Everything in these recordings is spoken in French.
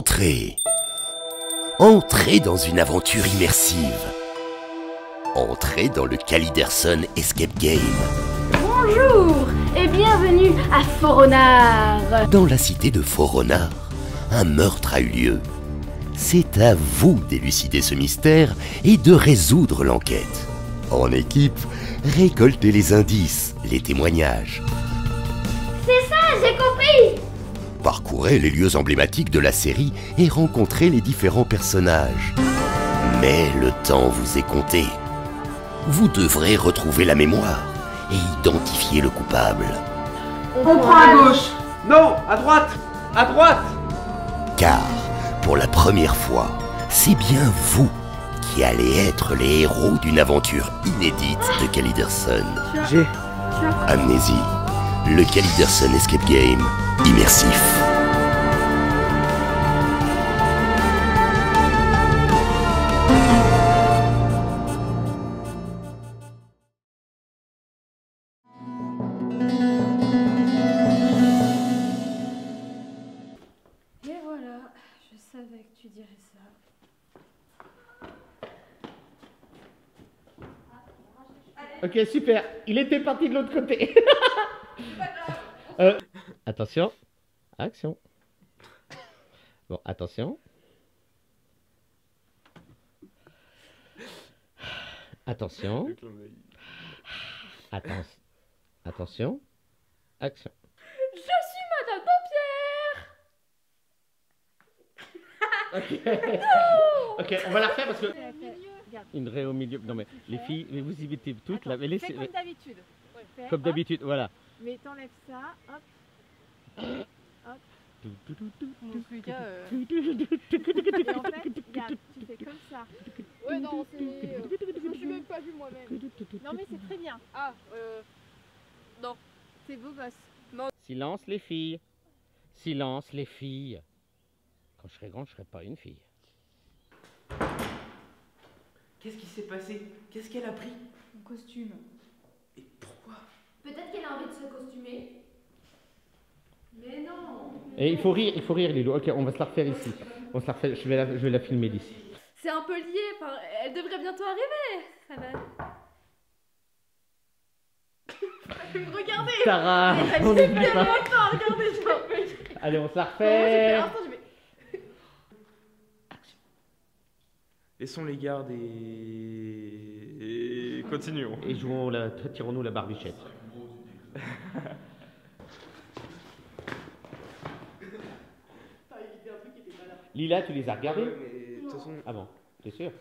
Entrez. Entrez dans une aventure immersive. Entrez dans le Caliderson Escape Game. Bonjour et bienvenue à Foronar. Dans la cité de Foronar, un meurtre a eu lieu. C'est à vous d'élucider ce mystère et de résoudre l'enquête. En équipe, récoltez les indices, les témoignages. C'est ça, j'ai compris. Parcourez les lieux emblématiques de la série et rencontrez les différents personnages. Mais le temps vous est compté. Vous devrez retrouver la mémoire et identifier le coupable. On prend à gauche. Non, à droite. À droite. Car, pour la première fois, c'est bien vous qui allez être les héros d'une aventure inédite de Caliderson. J'ai... Amnésie, le Caliderson Escape Game immersif. Et voilà, je savais que tu dirais ça. Ok, super. Il était parti de l'autre côté. Attention. Action. Bon, attention. Attention. Attention. Action. Je suis Madame Dampierre. Ok. Ok, on va la refaire parce que... Une raie au milieu. Non mais les filles, mais vous évitez toutes là. Mais laissez... Fais comme d'habitude. Fais, Comme hop, d'habitude, voilà. Mais t'enlèves ça, hop. Hop. Mon Lucas, et en fait, regarde, tu fais comme ça. Ouais, non, c'est... je me suis même pas vu moi-même. Non, mais c'est très bien. Ah, non. C'est beau gosse. Non. Silence les filles. Silence les filles. Quand je serai grande, je serai pas une fille. Qu'est-ce qui s'est passé? Qu'est-ce qu'elle a pris? Mon costume. Et pourquoi? Peut-être qu'elle a envie de se costumer. Mais non. Et il faut rire Lilo. Ok, on va se la refaire ici. On se la refait, je vais la filmer d'ici. C'est un peu lié, enfin, elle devrait bientôt arriver. Ça va. Regardez. Sarah, Elle on dit n'oublie tellement pas. pas, regardez, genre. Allez, on se la J'ai fait refait. un instant, je vais... Laissons les gardes et continuons. Et tirons-nous la barbichette. Lila, tu les as regardés? Mais de toute façon, Ah bon, t'es sûr?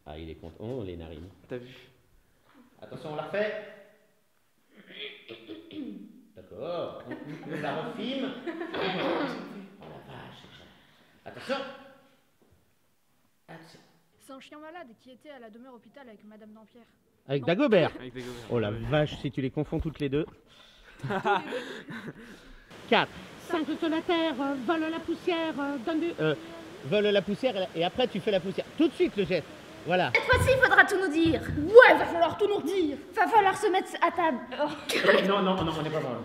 Ah, il est content. Oh, les narines. t'as vu. Attention, on la refait. D'accord. On la refilme. Oh la vache. Attention. Action. C'est un chien malade qui était à la demeure hôpital avec Madame Dampierre. Avec Dagobert. Avec des gobelins. Oh la vache, si tu les confonds toutes les deux. 4. 5 sur la terre, vole la poussière, donne du... vole la poussière et après tu fais la poussière. Tout de suite le geste. Voilà. Cette fois-ci, il faudra tout nous dire. Ouais, va falloir tout nous redire. Va falloir se mettre à table. Non, on n'est pas dans...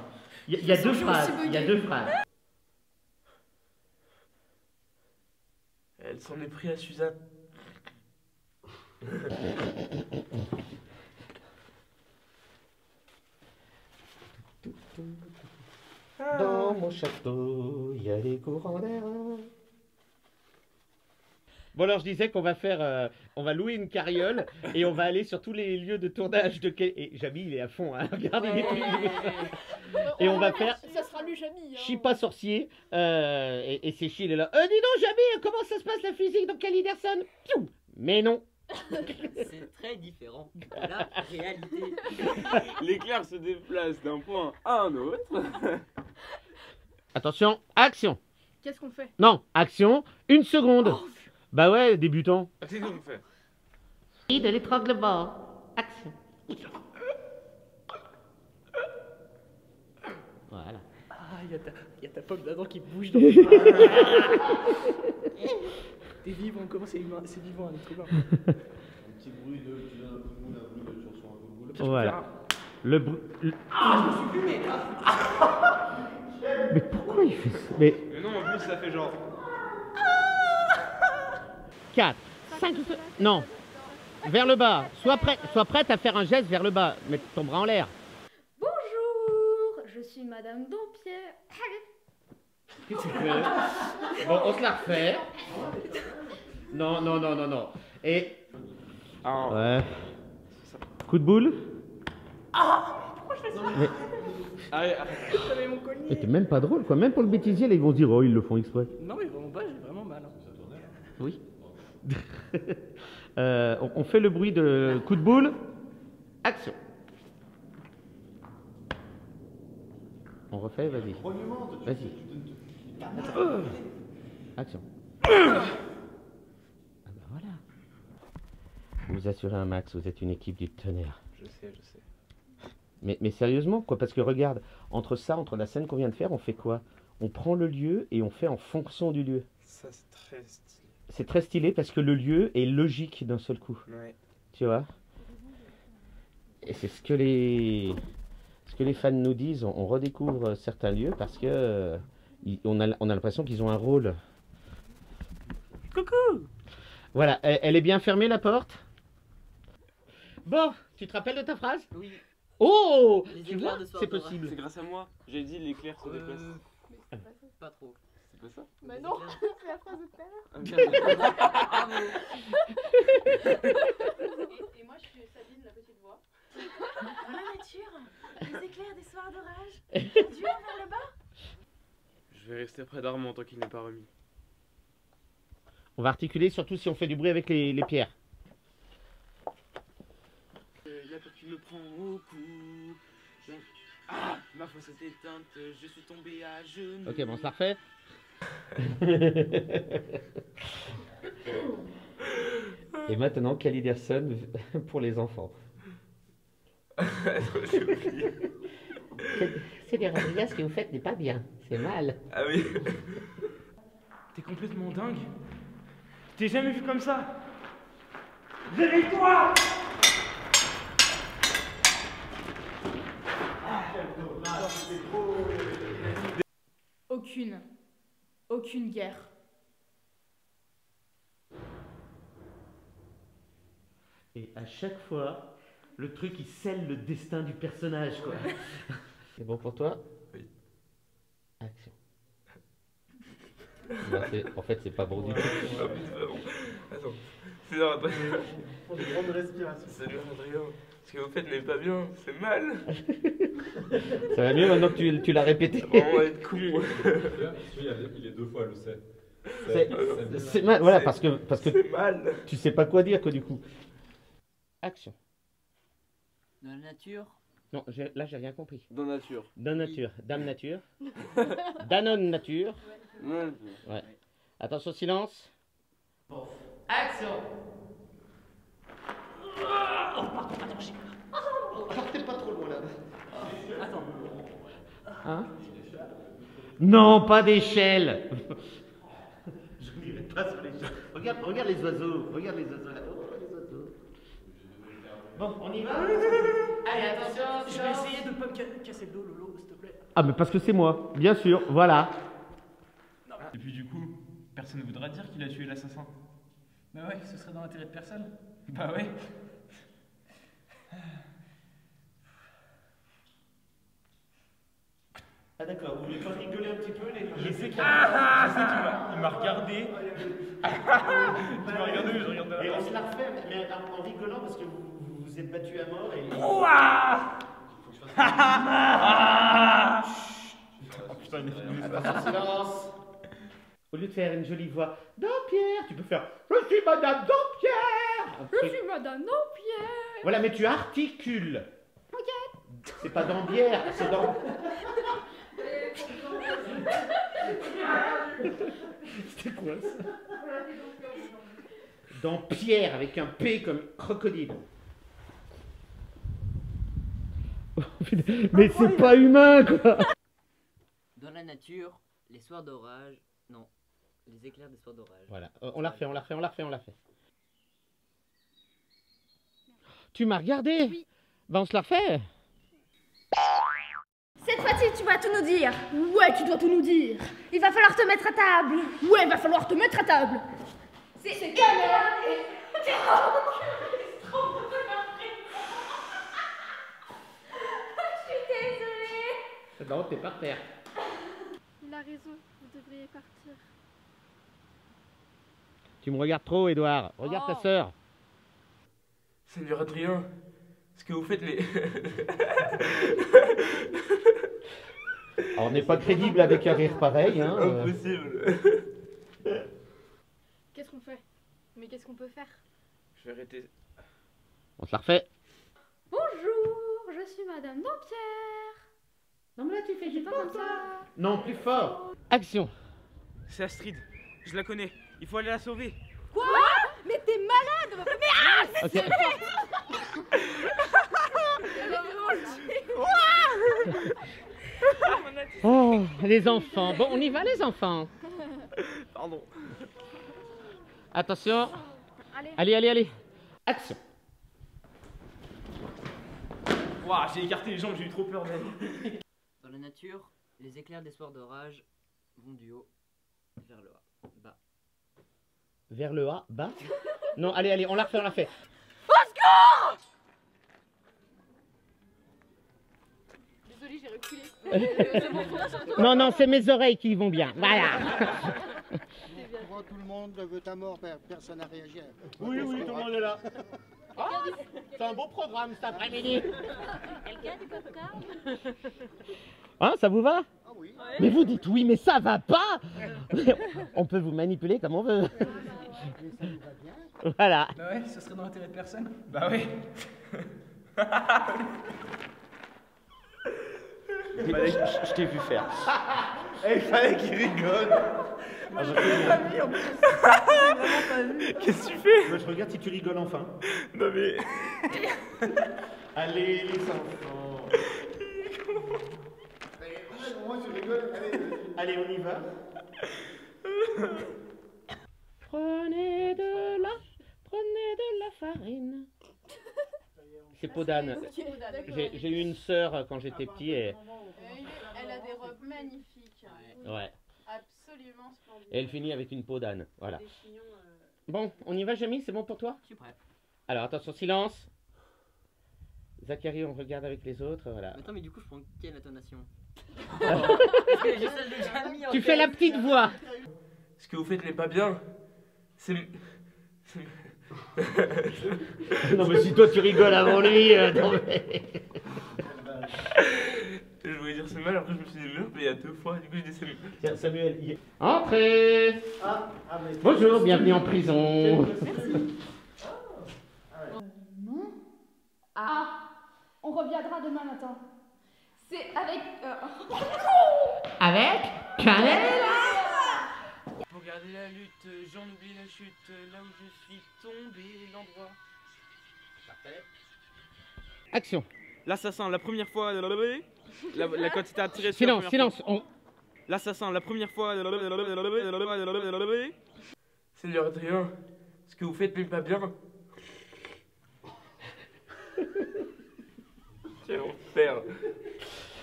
Il y a deux phrases. Il y a deux phrases. Elle s'en est pris à Suzanne. Dans mon château, il y a des courants d'air. Bon alors je disais qu'on va faire, on va louer une carriole et on va aller sur tous les lieux de tournage de... Et Jamy il est à fond, hein, regardez. Et on va faire Ça sera lui, Jamy. Chipa sorcier et c'est Chi, il est là. Dis donc Jamy, comment ça se passe la physique dans Caliderson? Piou. Mais non. C'est très différent de la réalité. L'éclair se déplace d'un point à un autre. Attention, action. Qu'est-ce qu'on fait? Non, action, 1 seconde. Bah ouais, débutant. Qu'est-ce qu'on fait? Et de l'étranglement. Action. Voilà. Ah, il y a ta pomme d'Adam qui bouge dans le T'es vivant, comment c'est humain? C'est vivant un être humain. Un petit bruit de tu donnes un coup de boule, un bruit de tu reçois un coup de boule. Voilà. Le bruit. Ah, je me suis fumé. Mais pourquoi il fait ça? Mais Mais non, en plus, puis ça fait genre. 4, 5, non, vers le bas. Sois prête à faire un geste vers le bas. Mets ton bras en l'air. Bonjour, je suis Madame Dampierre. Qu'est-ce que tu fais? Bon, on se la refait. Non, non, non, non, non. Et... Ah. Ouais. Coup de boule. Pourquoi je fais ça? Mais... Allez, arrête. J'avais mon collier. C'est même pas drôle, quoi. Même pour le bêtisier, là, ils vont se dire, oh, ils le font exprès. Non, mais vraiment pas, j'ai vraiment mal. Hein. Oui. On fait le bruit de coup de boule. Action. On refait, vas-y. Vas-y. Action. Ah bah voilà. Vous assurez un max, vous êtes une équipe du tonnerre. Je sais, je sais. Mais sérieusement, quoi, parce que regarde, entre ça, entre la scène qu'on vient de faire, on fait quoi? On prend le lieu et on fait en fonction du lieu. Ça, c'est très stylé. C'est très stylé parce que le lieu est logique d'un seul coup. Ouais. Tu vois? Et c'est ce que les fans nous disent. On redécouvre certains lieux parce que on a l'impression qu'ils ont un rôle. Coucou! Voilà, elle est bien fermée la porte? Bon, tu te rappelles de ta phrase? Oui. Oh! Les Tu éclairs vois, de soir c'est d'orage. possible. C'est grâce à moi. J'ai dit l'éclair se déplace. Pas trop. C'est pas ça? Bah non, c'est la phrase de tout à l'heure. Ah, merde. Et moi, je suis Sabine, la petite voix. Dans la nature, les éclairs des soirs d'orage, dur vers le bas. Je vais rester près d'Armand tant qu'il n'est pas remis. On va articuler surtout si on fait du bruit avec les pierres. La peur qui me prend au cou. Ah, ma foi s'est éteinte, je suis tombé à genoux. Ok, bon, ça refait. Et maintenant, Caliderson pour les enfants. C'est des Rodriguez, ce que vous faites n'est pas bien, c'est mal. Ah oui. T'es complètement dingue. T'es jamais vu comme ça. Réveille-toi. Aucune guerre. Et à chaque fois, le truc il scelle le destin du personnage, quoi. C'est bon pour toi? Oui. Action. Non, en fait, c'est pas bon du tout. Attends. C'est on va pas. Prends une grande respiration. Salut Adrien. Ce que vous faites n'est pas bien, c'est mal. Ça va mieux maintenant que tu l'as répété. On va être con. Il est 2 fois, le sait. C'est mal, voilà, parce que C'est mal. tu sais pas quoi dire, quoi, du coup. Action. Dans la nature. Non, là, j'ai rien compris. Dans la nature. Dans nature, dame nature. Danone nature. Ouais. Ouais. Attention, silence. Action. Partez pas trop loin là. Attends. Hein? Non, pas d'échelle. Je n'irai pas sur l'échelle. Regarde les oiseaux. Regarde les oiseaux là. Oh, les oiseaux. Bon, on y va? Allez, attention. Je vais essayer de pas me casser le dos, Lolo, s'il te plaît. Ah, mais parce que c'est moi, bien sûr, voilà. Et puis du coup, personne ne voudra dire qu'il a tué l'assassin. Bah ouais, ce serait dans l'intérêt de personne. Bah ouais. Ah d'accord, vous voulez pas rigoler un petit peu les... Je sais qu'il m'a regardé. Tu m'as regardé, mais je regarde Et on se la refait, mais en rigolant parce que vous vous êtes battu à mort et... Ouah. Oh putain, il est fini. Attention, silence. Au lieu de faire une jolie voix, Dampierre, tu peux faire Je suis Madame Dampierre. Je suis Madame Dampierre. Voilà, mais tu articules. C'est pas Dampierre, c'est dans... C'était quoi ça? Dampierre avec un P comme crocodile. Mais c'est pas humain quoi. Dans la nature, les soirs d'orage. Non, les éclairs des soirs d'orage. Voilà, on l'a refait. Tu m'as regardé? Oui. Ben on se la refait. C'est cette fois-ci, tu vas tout nous dire. Ouais, tu dois tout nous dire. Il va falloir te mettre à table. Ouais, va falloir te mettre à table. C'est caméra. Je suis désolée. Non, t'es par terre. Il a raison, vous devriez partir. Tu me regardes trop, Edouard. Regarde ta sœur. Seigneur Adrien, ce que vous faites les... Alors, on n'est pas crédible avec un rire pareil, hein. Impossible. Qu'est-ce qu'on fait? Mais qu'est-ce qu'on peut faire? Je vais arrêter. On se la refait. Bonjour, je suis Madame Dampierre. Non, mais là, tu fais Pas comme ça. Non, plus fort. Action. C'est Astrid, je la connais. Il faut aller la sauver. Quoi? Mais t'es malade! Mais Ok. Oh, les enfants. Bon, on y va, les enfants. Pardon. Attention. Allez. Allez. Action. Waouh, j'ai écarté les jambes, j'ai eu trop peur d'elle. Dans la nature, les éclairs des soirs d'orage vont du haut vers le bas. Vers le haut, bas. Non, allez, on la refait. Désolée, j'ai reculé. Non, c'est mes oreilles qui vont bien. Voilà. Pourquoi tout le monde veut ta mort, personne n'a réagi. Oui, tout le monde est là. Ah, c'est un beau programme cet après-midi. Quelqu'un du popcorn? Hein, ça vous va? Ah oui. Mais vous dites oui, mais ça va pas. On peut vous manipuler comme on veut. Mais ça nous va bien. Voilà. Bah ouais, ça serait dans l'intérêt de personne. Bah oui. Je t'ai vu faire. Il fallait qu'il rigole. Qu'est-ce que tu fais? Je regarde si tu rigoles enfin. Non mais... Allez, les enfants. Moi, tu rigoles. Allez, on y va. Prenez de la farine. C'est Podane. J'ai eu une sœur quand j'étais petit et... Elle a des robes magnifiques. Ouais. Absolument splendides. Et elle finit avec une peau d'âne. Voilà. Bon, on y va, Jamie? C'est bon pour toi? Je suis prêt. Alors, attention, silence. Zachary, on regarde avec les autres. Voilà. Attends, mais du coup, je prends quelle intonation? Parce que j'ai celle de Jamie en Tu tête. fais la petite voix. Ce que vous faites n'est pas bien. C'est... Non, mais si toi tu rigoles avant lui. Non, mais... Je voulais dire c'est mal, après je me suis dit merde, mais il y a 2 fois, du coup je dis c'est mal. Tiens, Samuel, y est. Entrez. Mais... Bonjour, bienvenue en prison. Non. Ah, on reviendra demain matin. C'est avec... Avec Canel. Pour garder la lutte, j'en oublie la chute, là où je suis tombé, l'endroit. Action. L'assassin, la première fois, la quand il t'a tiré sur Silence, la première silence. fois. L'assassin, la première fois, Seigneur Adrien, ce que vous faites n'est pas bien. Quel enfer.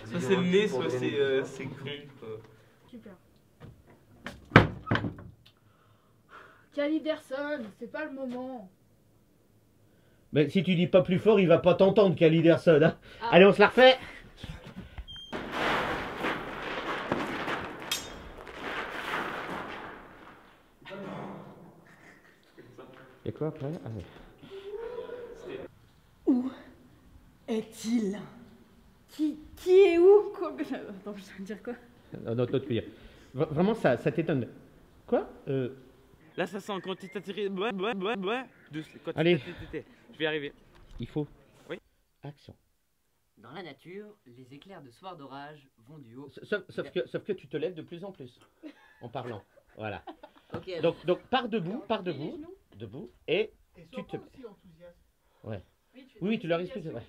Soit c'est le nez, soit c'est con. Super. Caliderson, c'est pas le moment. Mais si tu dis pas plus fort, il va pas t'entendre, Caliderson. Hein. Allez, on se la refait. Et quoi après? Où est-il? Qui est où? Attends, je vais dire quoi? Non, toi tu peux dire. Vraiment, ça t'étonne. Quoi? L'assassin, quand il t'a tiré. Allez. Je vais y arriver. Il faut. Oui. Action. Dans la nature, les éclairs de soir d'orage vont du haut. Sauf que tu te lèves de plus en plus en parlant. Voilà. Ok. Donc pars debout, debout, et tu te. Ouais. Oui, tu leur expliques. Ouais.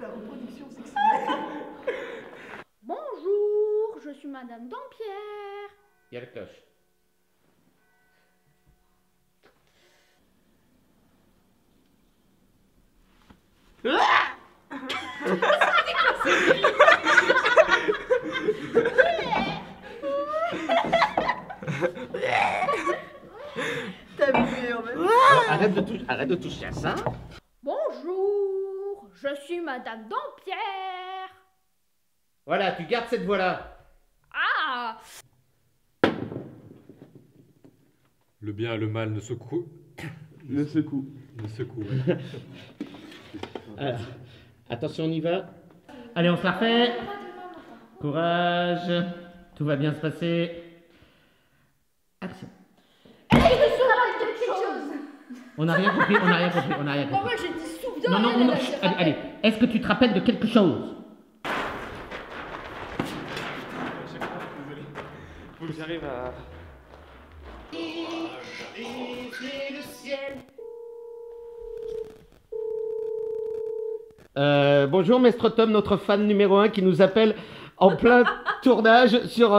La reproduction sexuelle. Bonjour, je suis Madame Dampierre. Il y a la cloche. Arrête de toucher à ça. Bonjour, je suis Madame Dampierre. Voilà, tu gardes cette voix-là. Ah! Le bien et le mal ne secouent. Le secoue. Ne secouent. Ouais. Attention, on y va. Allez, on se la refait. Courage. Tout va bien se passer. Action. Est-ce que tu te rappelles de quelque chose? On n'a rien compris, on n'a rien compris, on n'a rien Moi, compris. j'ai dit souviens. Non, non, non, chut, allez, allez. Est-ce que tu te rappelles de quelque chose? Désolé. Faut que j'arrive à... le ciel. Bonjour, Maître Tom, notre fan numéro 1 qui nous appelle en plein tournage sur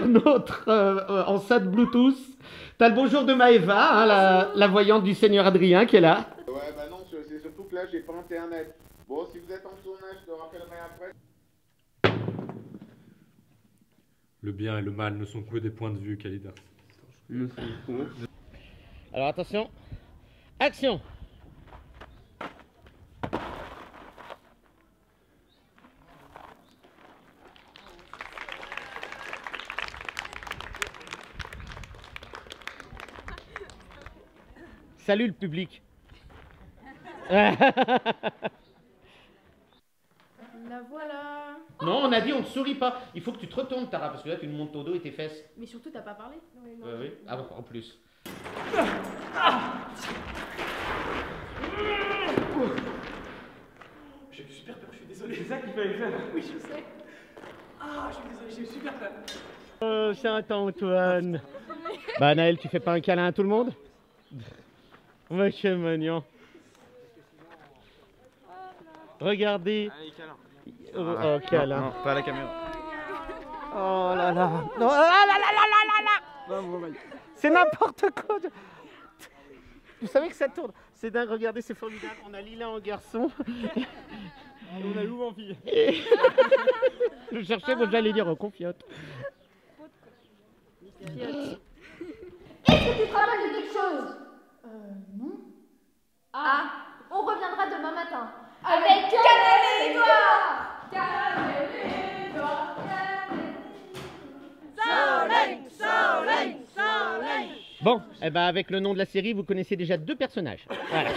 notre enceinte Bluetooth. T'as le bonjour de Maëva, hein, la voyante du Seigneur Adrien qui est là. Ouais, bah non, c'est surtout que là, j'ai pas internet. Bon, si vous êtes en tournage, je te rappellerai après. Le bien et le mal ne sont que des points de vue, Kalidas. Alors attention, action. Salut le public. La voilà. Non, on a dit on ne sourit pas. Il faut que tu te retournes, Tara, parce que là tu nous montes ton dos et tes fesses. Mais surtout, t'as pas parlé. Oui. Ah bon, en plus. J'ai eu super peur, je suis désolé. C'est ça qu'il fallait faire. Oui, je sais. Ah, je suis désolé, j'ai eu super peur. Oh, Saint-Antoine. Bah Naël, tu fais pas un câlin à tout le monde? Ouais, c'est mignon. Regardez. Allez, câlin. Oh, câlin. Non, pas à la caméra. Oh là là. Non, ah là là là là là là. C'est n'importe quoi. Vous savez que ça tourne. C'est dingue, regardez, c'est formidable. On a Lila en garçon. On a Lou en fille. Je cherchais, moi j'allais dire en confiote. Est-ce que tu te rappelles de quelque chose? Non. Ah, on reviendra demain matin. Avec Cannelle et Édouard. Cannelle et Édouard. Soleil, soleil, soleil. Bon, eh ben avec le nom de la série, vous connaissez déjà 2 personnages. Voilà.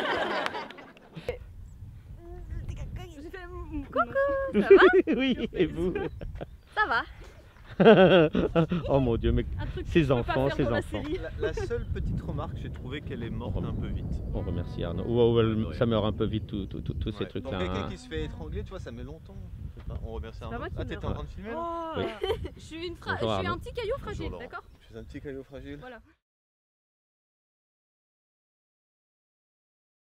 J'ai fait coucou, ça va? Oui, et vous? Ça va. Oh mon Dieu, mais ces enfants, ces enfants. La seule petite remarque, j'ai trouvé qu'elle est morte un peu vite. On remercie Arnaud. Oh, ça meurt un peu vite, tous ces trucs-là. Pour quelqu'un qui se fait étrangler, tu vois, ça met longtemps. On remercie Arnaud. Ah, t'étais en train de filmer là? Je suis Bonjour, un petit caillou fragile, d'accord? Je suis un petit caillou fragile. Voilà.